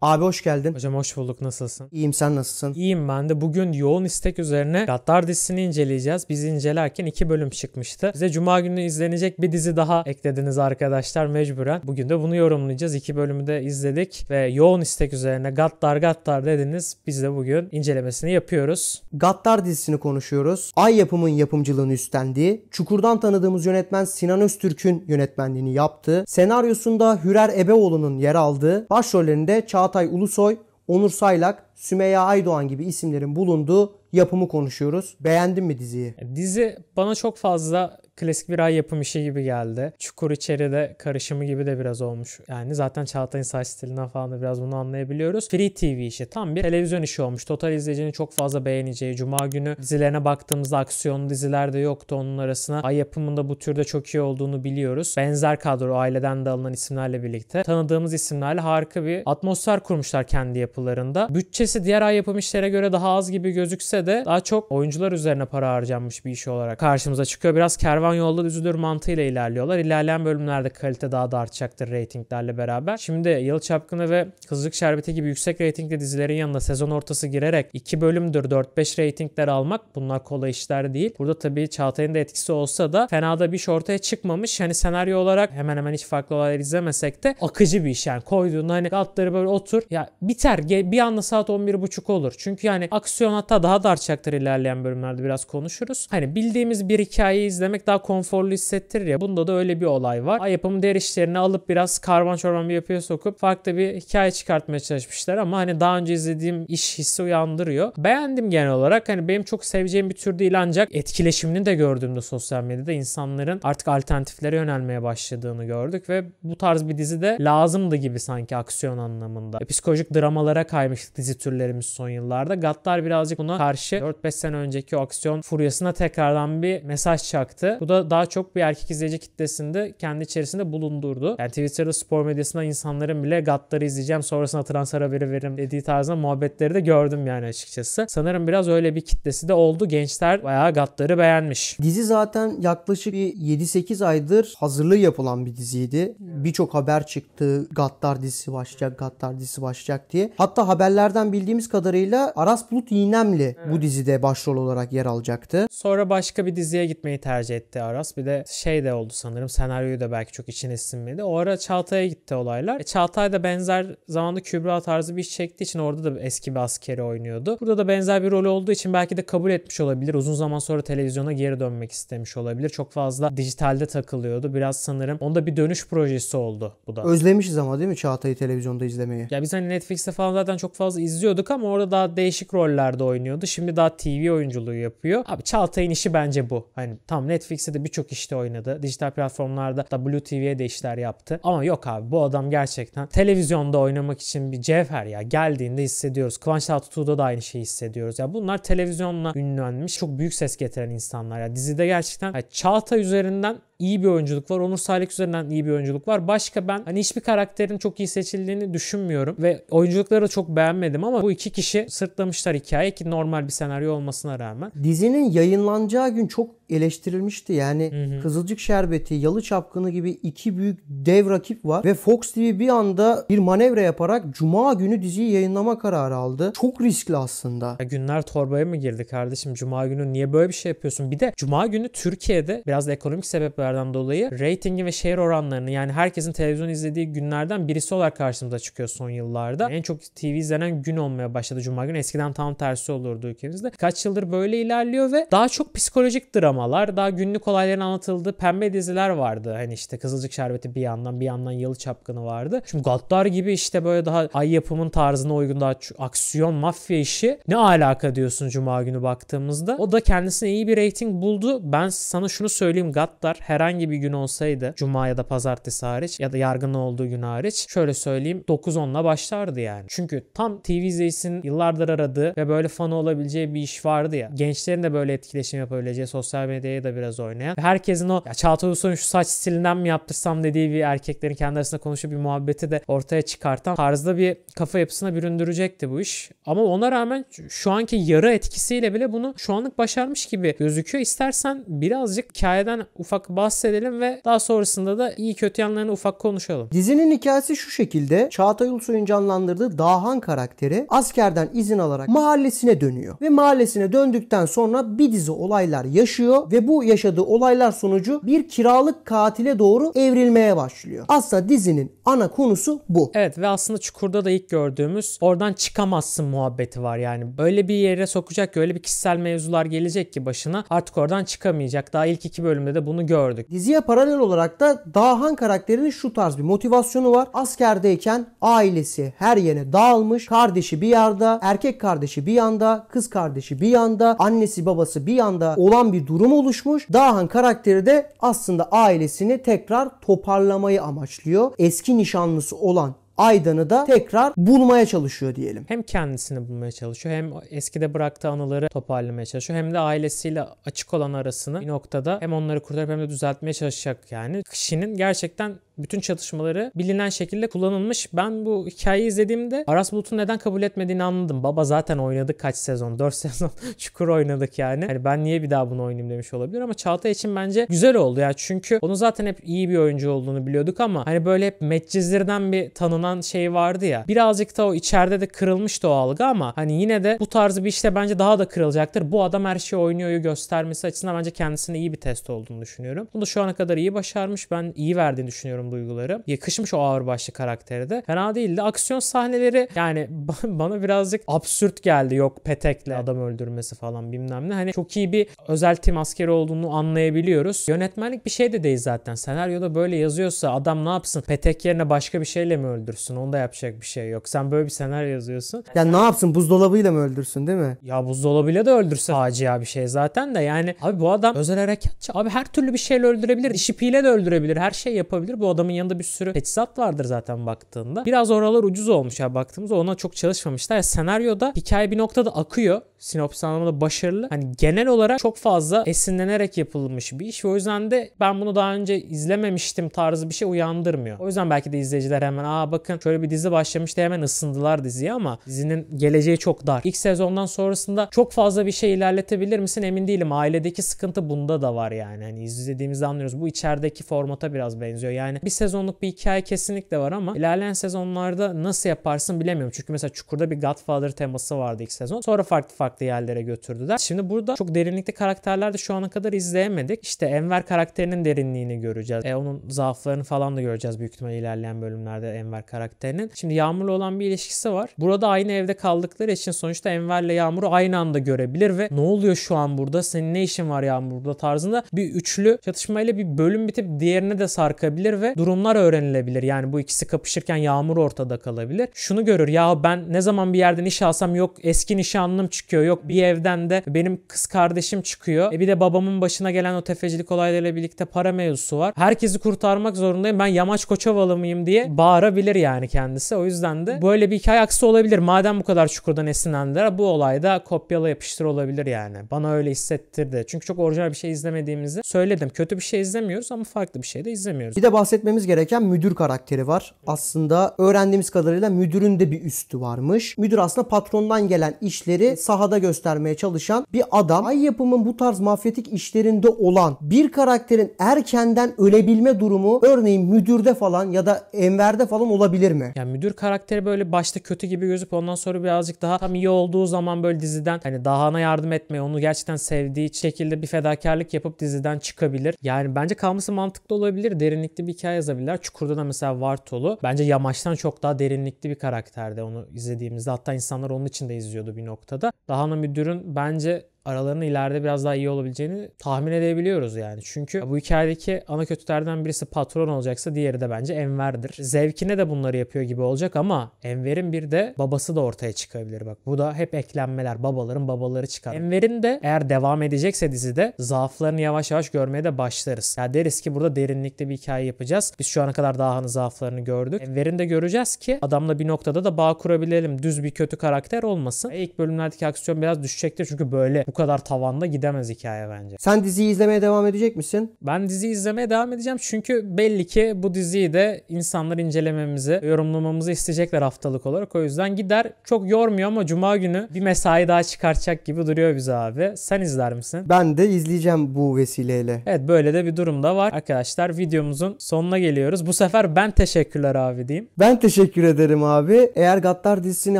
Abi hoş geldin. Hocam hoş bulduk. Nasılsın? İyiyim, sen nasılsın? İyiyim ben de. Bugün yoğun istek üzerine Gaddar dizisini inceleyeceğiz. Biz incelerken 2 bölüm çıkmıştı. Bize Cuma günü izlenecek bir dizi daha eklediniz arkadaşlar mecburen. Bugün de bunu yorumlayacağız. 2 bölümü de izledik ve yoğun istek üzerine Gaddar dediniz. Biz de bugün incelemesini yapıyoruz. Gaddar dizisini konuşuyoruz. Ay Yapım'ın yapımcılığını üstlendiği, Çukur'dan tanıdığımız yönetmen Sinan Öztürk'ün yönetmenliğini yaptığı, senaryosunda Hürer Ebeoğlu'nun yer aldığı, başrollerinde Çağatay Ulusoy, Onur Saylak, Sümeyye Aydoğan gibi isimlerin bulunduğu yapımı konuşuyoruz. Beğendin mi diziyi? Dizi bana çok fazla klasik bir ay yapım işi gibi geldi. Çukur içeride karışımı gibi de biraz olmuş. Yani zaten Çağatay'ın saç stilinden falan da biraz bunu anlayabiliyoruz. Free TV işi. Tam bir televizyon işi olmuş. Total izleyicinin çok fazla beğeneceği. Cuma günü dizilerine baktığımızda aksiyonlu diziler de yoktu onun arasına. Ay yapımında bu türde çok iyi olduğunu biliyoruz. Benzer kadro, aileden de alınan isimlerle birlikte tanıdığımız isimlerle harika bir atmosfer kurmuşlar kendi yapılarında. Bütçesi diğer ay yapım işlere göre daha az gibi gözükse de daha çok oyuncular üzerine para harcanmış bir iş olarak karşımıza çıkıyor. Biraz kervan yolda düzülür mantığıyla ilerliyorlar. İlerleyen bölümlerde kalite daha da artacaktır reytinglerle beraber. Şimdi Yalı Çapkını ve Kızılcık Şerbeti gibi yüksek reytingli dizilerin yanında sezon ortası girerek 2 bölümdür 4-5 reytingler almak, bunlar kolay işler değil. Burada tabii Çağatay'ın da etkisi olsa da fena da bir iş ortaya çıkmamış. Hani senaryo olarak hemen hemen hiç farklı olaylar izlemesek de akıcı bir iş yani. Koyduğunda hani Gatları böyle otur ya biter bir anda saat 11.30 olur. Çünkü yani aksiyon hatta daha da artacaktır ilerleyen bölümlerde, biraz konuşuruz. Hani bildiğimiz bir hikayeyi izlemek daha konforlu hissettirir ya. Bunda da öyle bir olay var. Ay yapımı diğer işlerini alıp biraz karman çorman bir yapıya sokup farklı bir hikaye çıkartmaya çalışmışlar ama hani daha önce izlediğim iş hissi uyandırıyor. Beğendim genel olarak. Hani benim çok seveceğim bir tür değil ancak etkileşimini de gördüğümde sosyal medyada insanların artık alternatiflere yönelmeye başladığını gördük ve bu tarz bir dizi de lazımdı gibi sanki aksiyon anlamında. Psikolojik dramalara kaymıştı dizi türlerimiz son yıllarda. Gaddar birazcık buna karşı 4-5 sene önceki o aksiyon furyasına tekrardan bir mesaj çaktı. Bu da daha çok bir erkek izleyici kitlesinde kendi içerisinde bulundurdu. Yani Twitter'da spor medyasında insanların bile Gaddar'ı izleyeceğim sonrasında transfer haberi veririm dediği tarzda muhabbetleri de gördüm yani açıkçası. Sanırım biraz öyle bir kitlesi de oldu. Gençler bayağı Gaddar'ı beğenmiş. Dizi zaten yaklaşık bir 7-8 aydır hazırlığı yapılan bir diziydi. Birçok haber çıktı. Gaddar dizisi başlayacak, Gaddar dizisi başlayacak diye. Hatta haberlerden bildiğimiz kadarıyla Aras Bulut İynemli bu dizide başrol olarak yer alacaktı. Sonra başka bir diziye gitmeyi tercih etti Aras. Bir de şey de oldu sanırım. Senaryoyu da belki çok içine sinmedi. O ara Çağatay'a gitti olaylar. Çağatay da benzer zamanda Kübra tarzı bir iş çektiği için orada da eski bir askeri oynuyordu. Burada da benzer bir rol olduğu için belki de kabul etmiş olabilir. Uzun zaman sonra televizyona geri dönmek istemiş olabilir. Çok fazla dijitalde takılıyordu. Biraz sanırım onda bir dönüş projesi oldu bu da. Özlemişiz ama değil mi Çağatay'ı televizyonda izlemeyi? Ya biz hani Netflix'te falan zaten çok fazla izliyorduk ama orada daha değişik rollerde oynuyordu. Şimdi daha TV oyunculuğu yapıyor. Abi Çağatay'ın işi bence bu. Hani tam Netflix'te de birçok işte oynadı. Dijital platformlarda WTV'ye de işler yaptı. Ama yok abi, bu adam gerçekten televizyonda oynamak için bir cevher ya. Geldiğinde hissediyoruz. Kıvanç Tatlıtuğ'da da aynı şeyi hissediyoruz. Ya bunlar televizyonla ünlenmiş, çok büyük ses getiren insanlar ya. Dizide gerçekten yani Çağatay üzerinden iyi bir oyunculuk var. Onur Saylık üzerinden iyi bir oyunculuk var. Başka ben hani hiçbir karakterin çok iyi seçildiğini düşünmüyorum. Ve oyunculukları da çok beğenmedim ama bu iki kişi sırtlamışlar hikaye ki normal bir senaryo olmasına rağmen. Dizinin yayınlanacağı gün çok eleştirilmişti. Yani Kızılcık Şerbeti, Yalı Çapkını gibi iki büyük dev rakip var ve Fox TV bir anda bir manevra yaparak Cuma günü diziyi yayınlama kararı aldı. Çok riskli aslında. Ya günler torbaya mı girdi kardeşim? Cuma günü niye böyle bir şey yapıyorsun? Bir de Cuma günü Türkiye'de biraz da ekonomik sebeplerden dolayı reytingi ve share oranlarını, yani herkesin televizyon izlediği günlerden birisi olarak karşımıza çıkıyor son yıllarda. En çok TV izlenen gün olmaya başladı Cuma günü. Eskiden tam tersi olurdu ülkemizde. Kaç yıldır böyle ilerliyor ve daha çok psikolojik dramalar, daha günlük olayların anlatıldığı pembe diziler vardı. Hani işte Kızılcık Şerbeti bir yandan Yalı Çapkını vardı. Şimdi Gaddar gibi işte böyle daha ay yapımın tarzına uygun daha aksiyon, mafya işi ne alaka diyorsun Cuma günü baktığımızda. O da kendisine iyi bir reyting buldu. Ben sana şunu söyleyeyim, Gaddar herhangi bir gün olsaydı, Cuma ya da Pazartesi hariç ya da yargının olduğu gün hariç, şöyle söyleyeyim 9-10'la başlardı yani. Çünkü tam TV izleyicisinin yıllardır aradığı ve böyle fanı olabileceği bir iş vardı ya. Gençlerin de böyle etkileşim yapabileceği, sosyal medyaya da biraz oynayan. Ve herkesin o ya Çağatay Ulusoy'un şu saç stilinden mi yaptırsam dediği bir erkeklerin kendi arasında konuşup bir muhabbeti de ortaya çıkartan tarzda bir kafa yapısına büründürecekti bu iş. Ama ona rağmen şu anki yarı etkisiyle bile bunu şu anlık başarmış gibi gözüküyor. İstersen birazcık hikayeden ufak bazı bahsedelim ve daha sonrasında da iyi kötü yanlarını ufak konuşalım. Dizinin hikayesi şu şekilde. Çağatay Ulusoy'un canlandırdığı Dahan karakteri askerden izin alarak mahallesine dönüyor. Ve mahallesine döndükten sonra bir dizi olaylar yaşıyor ve bu yaşadığı olaylar sonucu bir kiralık katile doğru evrilmeye başlıyor. Aslında dizinin ana konusu bu. Evet ve aslında Çukur'da da ilk gördüğümüz oradan çıkamazsın muhabbeti var yani. Öyle bir yere sokacak ki, öyle bir kişisel mevzular gelecek ki başına, artık oradan çıkamayacak. Daha ilk 2 bölümde de bunu gördük. Diziye paralel olarak da Dahan karakterinin şu tarz bir motivasyonu var. Askerdeyken ailesi her yere dağılmış. Kardeşi bir yanda, erkek kardeşi bir yanda, kız kardeşi bir yanda, annesi babası bir yanda olan bir durum oluşmuş. Dahan karakteri de aslında ailesini tekrar toparlamayı amaçlıyor. Eski nişanlısı olan Aydan'ı da tekrar bulmaya çalışıyor diyelim. Hem kendisini bulmaya çalışıyor, hem eskide bıraktığı anıları toparlamaya çalışıyor, hem de ailesiyle açık olan arasını bir noktada hem onları kurtarıp hem de düzeltmeye çalışacak yani. Kişinin gerçekten bütün çatışmaları bilinen şekilde kullanılmış. Ben bu hikayeyi izlediğimde Aras Bulut'un neden kabul etmediğini anladım. Baba zaten oynadık kaç sezon? 4 sezon Çukur oynadık yani. Hani ben niye bir daha bunu oynayayım demiş olabilir ama Çağatay için bence güzel oldu ya. Çünkü onun zaten hep iyi bir oyuncu olduğunu biliyorduk ama hani böyle hep Medcezir'den bir tanınan şey vardı ya. Birazcık da o içeride de kırılmıştı o algı ama hani yine de bu tarzı bir işte bence daha da kırılacaktır. Bu adam her şeyi oynuyor'yu göstermesi açısından bence kendisine iyi bir test olduğunu düşünüyorum. Bunu da şu ana kadar iyi başarmış. Ben iyi verdiğini düşünüyorum duyguları. Yakışmış o ağırbaşlı karaktere de. Fena değildi. Aksiyon sahneleri yani bana birazcık absürt geldi. Yok petekle adam öldürmesi falan bilmem ne. Hani çok iyi bir özel tim askeri olduğunu anlayabiliyoruz. Yönetmenlik bir şey de değil zaten. Senaryoda böyle yazıyorsa adam ne yapsın? Petek yerine başka bir şeyle mi öldürsün? Onda yapacak bir şey yok. Sen böyle bir senaryo yazıyorsun. Ya ne yapsın? Buzdolabıyla mı öldürsün değil mi? Ya buzdolabıyla da öldürse facia bir şey zaten de yani. Abi bu adam özel harekatçı. Abi her türlü bir şeyle öldürebilir. Diş ipiyle de öldürebilir. Her şey yapabilir. Bu adamın yanında bir sürü teçhizat vardır zaten baktığında. Biraz oralar ucuz olmuş ya baktığımızda. Ona çok çalışmamışlar. Ya senaryoda hikaye bir noktada akıyor. Sinopsis anlamında başarılı. Hani genel olarak çok fazla esinlenerek yapılmış bir iş. O yüzden de ben bunu daha önce izlememiştim tarzı bir şey uyandırmıyor. O yüzden belki de izleyiciler hemen bakın şöyle bir dizi başlamıştı hemen ısındılar diziye ama dizinin geleceği çok dar. İlk sezondan sonrasında çok fazla bir şey ilerletebilir misin emin değilim. Ailedeki sıkıntı bunda da var yani. Hani izlediğimizde anlıyoruz. Bu içerideki formata biraz benziyor. Yani bir sezonluk bir hikaye kesinlikle var ama ilerleyen sezonlarda nasıl yaparsın bilemiyorum. Çünkü mesela Çukur'da bir Godfather teması vardı ilk sezon. Sonra farklı yerlere götürdüler. Şimdi burada çok derinlikli karakterler de şu ana kadar izleyemedik. İşte Enver karakterinin derinliğini göreceğiz. Onun zaaflarını falan da göreceğiz büyük ihtimalle ilerleyen bölümlerde Enver karakterinin. Şimdi Yağmur'la olan bir ilişkisi var. Burada aynı evde kaldıkları için sonuçta Enver'le Yağmur'u aynı anda görebilir ve ne oluyor şu an burada? Senin ne işin var Yağmur burada tarzında bir üçlü çatışmayla bir bölüm bitip diğerine de sarkabilir ve durumlar öğrenilebilir. Yani bu ikisi kapışırken Yağmur ortada kalabilir. Şunu görür ya ben ne zaman bir yerden iş alsam yok eski nişanlım çıkıyor yok bir evden de benim kız kardeşim çıkıyor. Bir de babamın başına gelen o tefecilik olaylarıyla birlikte para mevzusu var. Herkesi kurtarmak zorundayım. Ben Yamaç Koçovalı mıyım diye bağırabilir yani kendisi. O yüzden de böyle bir hikaye aksı olabilir. Madem bu kadar Çukur'dan esinlendiler bu olayda kopyala yapıştır olabilir yani. Bana öyle hissettirdi. Çünkü çok orijinal bir şey izlemediğimizi söyledim. Kötü bir şey izlemiyoruz ama farklı bir şey de izlemiyoruz. Bir de bahsetmemiz gereken müdür karakteri var. Aslında öğrendiğimiz kadarıyla müdürün de bir üstü varmış. Müdür aslında patrondan gelen işleri sahada göstermeye çalışan bir adam. Ay Yapım'ın bu tarz mafyatik işlerinde olan bir karakterin erkenden ölebilme durumu örneğin müdürde falan ya da Enver'de falan olabilir mi? Yani müdür karakteri böyle başta kötü gibi gözüp ondan sonra birazcık daha tam iyi olduğu zaman böyle diziden hani Dahan'a yardım etmeye, onu gerçekten sevdiği şekilde bir fedakarlık yapıp diziden çıkabilir. Yani bence kalması mantıklı olabilir. Derinlikli bir hikaye yazabilirler. Çukur'da da mesela Vartolu bence Yamaç'tan çok daha derinlikli bir karakterdi onu izlediğimizde. Hatta insanlar onun için de izliyordu bir noktada. Dahan'la müdürün bence aralarının ileride biraz daha iyi olabileceğini tahmin edebiliyoruz yani. Çünkü bu hikayedeki ana kötülerden birisi patron olacaksa diğeri de bence Enver'dir. Zevkine de bunları yapıyor gibi olacak ama Enver'in bir de babası da ortaya çıkabilir bak. Bu da hep eklenmeler. Babaların babaları çıkar. Enver'in de eğer devam edecekse dizide zaaflarını yavaş yavaş görmeye de başlarız. Ya deriz ki burada derinlikli bir hikaye yapacağız. Biz şu ana kadar Daha'nın zaaflarını gördük. Enver'in de göreceğiz ki adamla bir noktada da bağ kurabilelim. Düz bir kötü karakter olmasın. İlk bölümlerdeki aksiyon biraz düşecektir çünkü böyle bu kadar tavanda gidemez hikaye bence. Sen diziyi izlemeye devam edecek misin? Ben diziyi izlemeye devam edeceğim çünkü belli ki bu diziyi de insanlar incelememizi, yorumlamamızı isteyecekler haftalık olarak. O yüzden gider, çok yormuyor ama cuma günü bir mesai daha çıkartacak gibi duruyor bize abi. Sen izler misin? Ben de izleyeceğim bu vesileyle. Evet, böyle de bir durum da var. Arkadaşlar videomuzun sonuna geliyoruz. Bu sefer ben teşekkürler abi diyeyim. Ben teşekkür ederim abi. Eğer Gaddar dizisini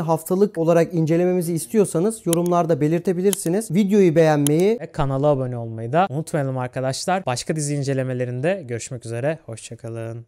haftalık olarak incelememizi istiyorsanız yorumlarda belirtebilirsiniz. Videoyu beğenmeyi Ve kanala abone olmayı da unutmayalım arkadaşlar. Başka dizi incelemelerinde görüşmek üzere. Hoşçakalın.